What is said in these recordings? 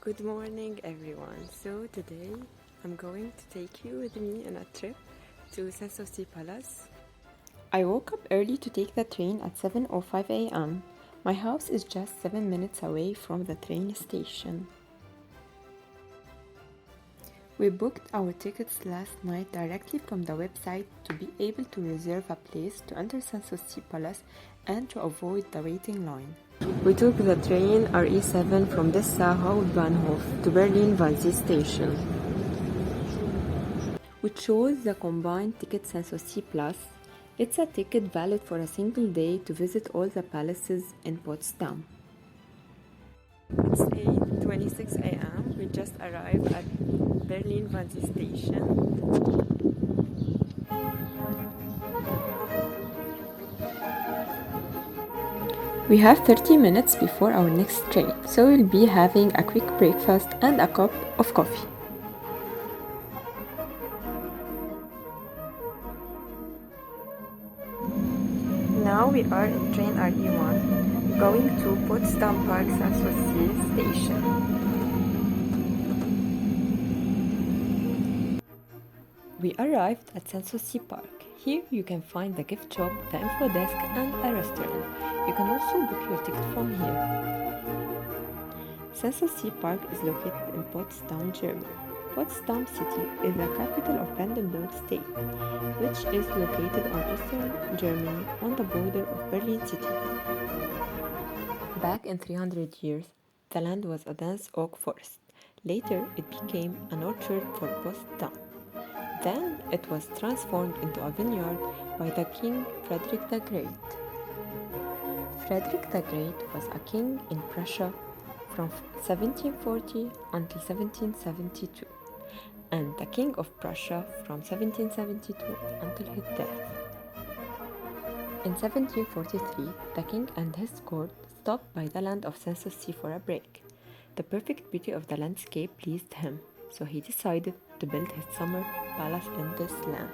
Good morning, everyone. So today I'm going to take you with me on a trip to Sanssouci Palace. I woke up early to take the train at 7:05 a.m. My house is just 7 minutes away from the train station. We booked our tickets last night directly from the website to be able to reserve a place to enter Sanssouci Palace and to avoid the waiting line. We took the train RE7 from Dessau Hauptbahnhof to Berlin-Wannsee station. We chose the combined ticket Sanssouci Plus. It's a ticket valid for a single day to visit all the palaces in Potsdam. It's 8:26 a.m. We just arrived at Berlin-Wannsee station. We have 30 minutes before our next train, so we'll be having a quick breakfast and a cup of coffee. Now we are in train RE1, going to Potsdam Park Sanssouci station. We arrived at Sanssouci Park. Here you can find the gift shop, the info desk and a restaurant. You can also book your ticket from here. Sanssouci Park is located in Potsdam, Germany. Potsdam city is the capital of Brandenburg state, which is located on eastern Germany on the border of Berlin city. Back in 300 years, the land was a dense oak forest. Later, it became an orchard for Potsdam. Then it was transformed into a vineyard by the King Frederick the Great. Frederick the Great was a king in Prussia from 1740 until 1772, and the King of Prussia from 1772 until his death. In 1743, the king and his court stopped by the land of Sanssouci for a break. The perfect beauty of the landscape pleased him, so he decided to build his summer palace in this land.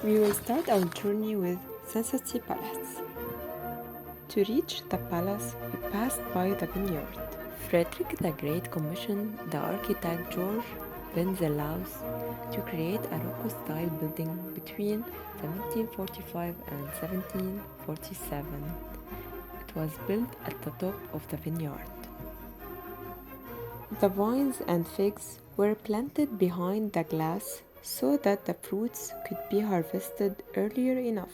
We will start our journey with Sanssouci Palace. To reach the palace, we passed by the vineyard. Frederick the Great commissioned the architect George Wenceslaus to create a Rococo-style building between 1745 and 1747. It was built at the top of the vineyard. The vines and figs were planted behind the glass so that the fruits could be harvested earlier enough.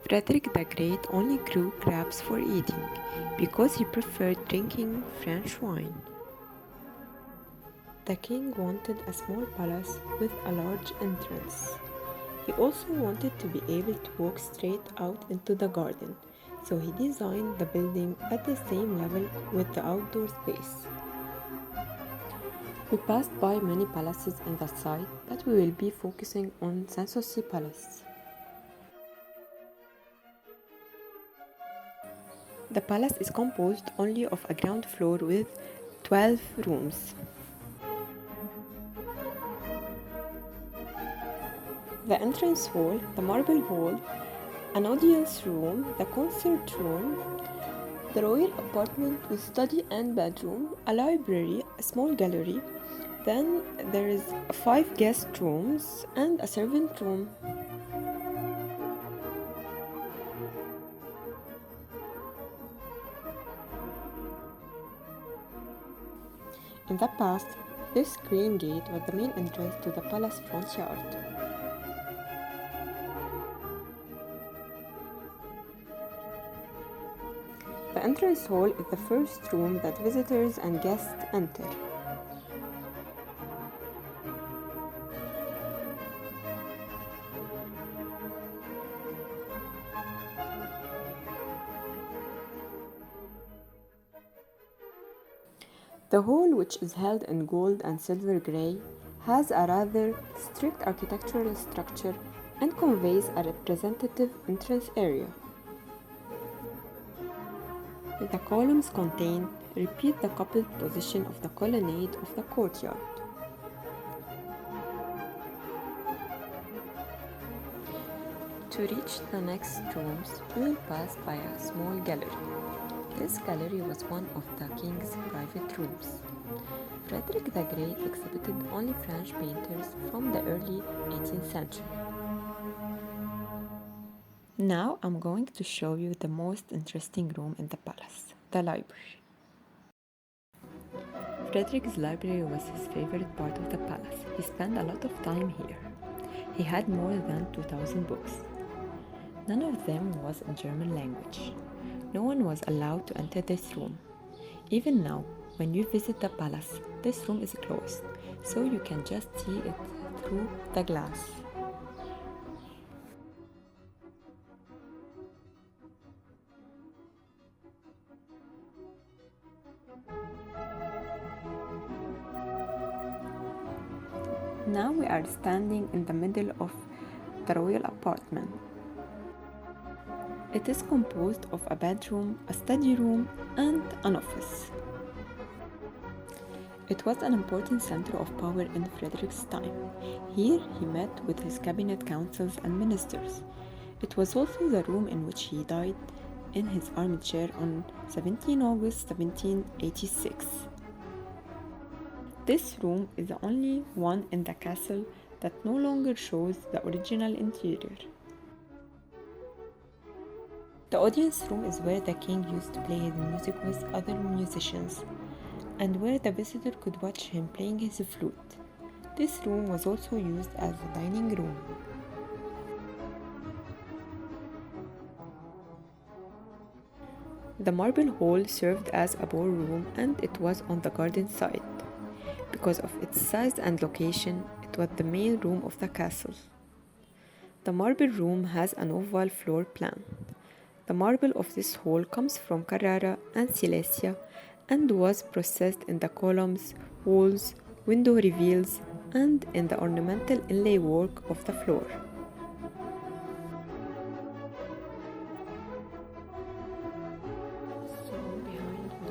Frederick the Great only grew grapes for eating because he preferred drinking French wine. The king wanted a small palace with a large entrance. He also wanted to be able to walk straight out into the garden, so he designed the building at the same level with the outdoor space. We passed by many palaces in the site, but we will be focusing on Sanssouci Palace. The palace is composed only of a ground floor with 12 rooms. The entrance hall, the marble hall, an audience room, the concert room, the royal apartment with study and bedroom, a library, a small gallery. Then there is 5 guest rooms and a servant room. In the past, this green gate was the main entrance to the palace front yard. The entrance hall is the first room that visitors and guests enter. The hall, which is held in gold and silver grey, has a rather strict architectural structure and conveys a representative entrance area. The columns contained repeat the coupled position of the colonnade of the courtyard. To reach the next rooms, we will pass by a small gallery. This gallery was one of the king's private rooms. Frederick the Great exhibited only French painters from the early 18th century. Now I'm going to show you the most interesting room in the palace, the library. Frederick's library was his favorite part of the palace. He spent a lot of time here. He had more than 2,000 books. None of them was in German language. No one was allowed to enter this room. Even now, when you visit the palace, this room is closed, so you can just see it through the glass. Now we are standing in the middle of the royal apartment. It is composed of a bedroom, a study room, and an office. It was an important center of power in Frederick's time. Here he met with his cabinet councils and ministers. It was also the room in which he died in his armchair on 17 August 1786. This room is the only one in the castle that no longer shows the original interior. The audience room is where the king used to play his music with other musicians, and where the visitor could watch him playing his flute. This room was also used as a dining room. The marble hall served as a ballroom, and it was on the garden side. Because of its size and location, it was the main room of the castle. The marble room has an oval floor plan. The marble of this hall comes from Carrara and Silesia and was processed in the columns, walls, window reveals, and in the ornamental inlay work of the floor. So behind me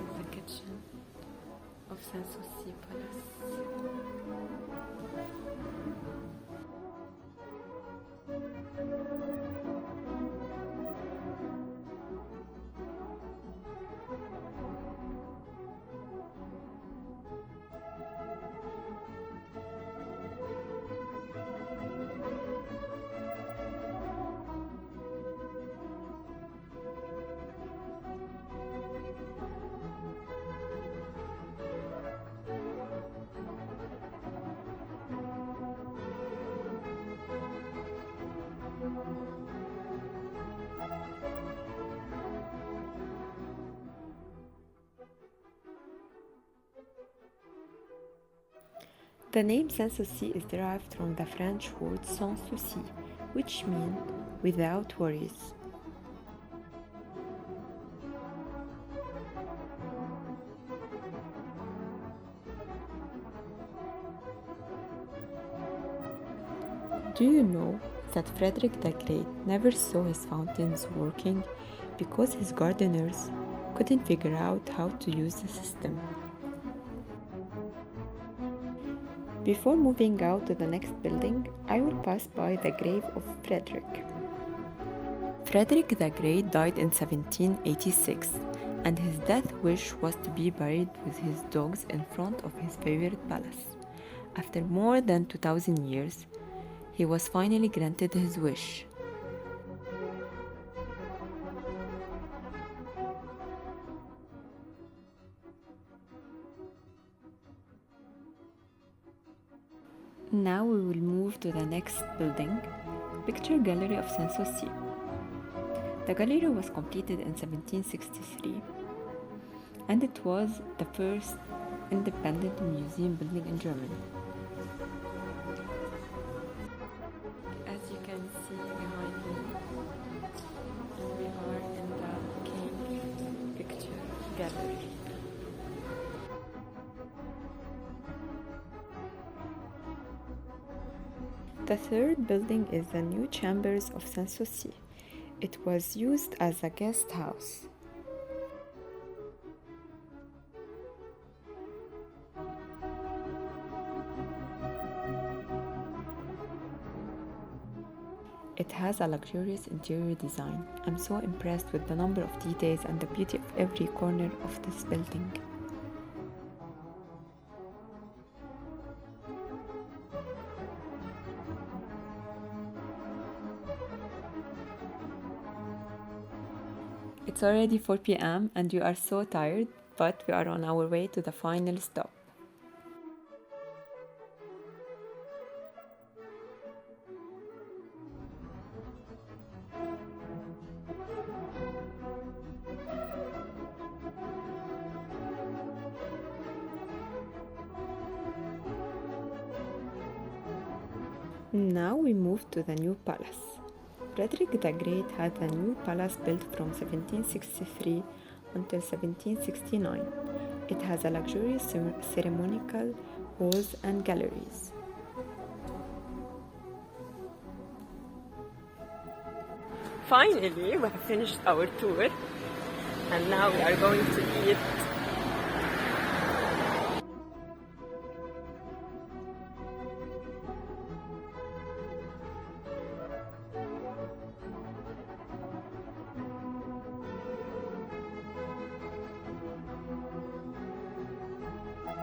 is the kitchen of Sanssouci Palace. The name Sanssouci is derived from the French word sans souci, which means without worries. Do you know that Frederick the Great never saw his fountains working because his gardeners couldn't figure out how to use the system? Before moving out to the next building, I will pass by the grave of Frederick. Frederick the Great died in 1786, and his death wish was to be buried with his dogs in front of his favorite palace. After more than 2,000 years, he was finally granted his wish. Now we will move to the next building, Picture Gallery of Sanssouci. The gallery was completed in 1763, and it was the first independent museum building in Germany. As you can see behind me, we are in the King Picture Gallery. The third building is the new chambers of Sanssouci. It was used as a guest house. It has a luxurious interior design. I'm so impressed with the number of details and the beauty of every corner of this building. It's already 4 p.m. and we are so tired, but we are on our way to the final stop. Now we move to the new palace. Frederick the Great had a new palace built from 1763 until 1769. It has a luxurious ceremonial halls and galleries. Finally, we have finished our tour and now we are going to eat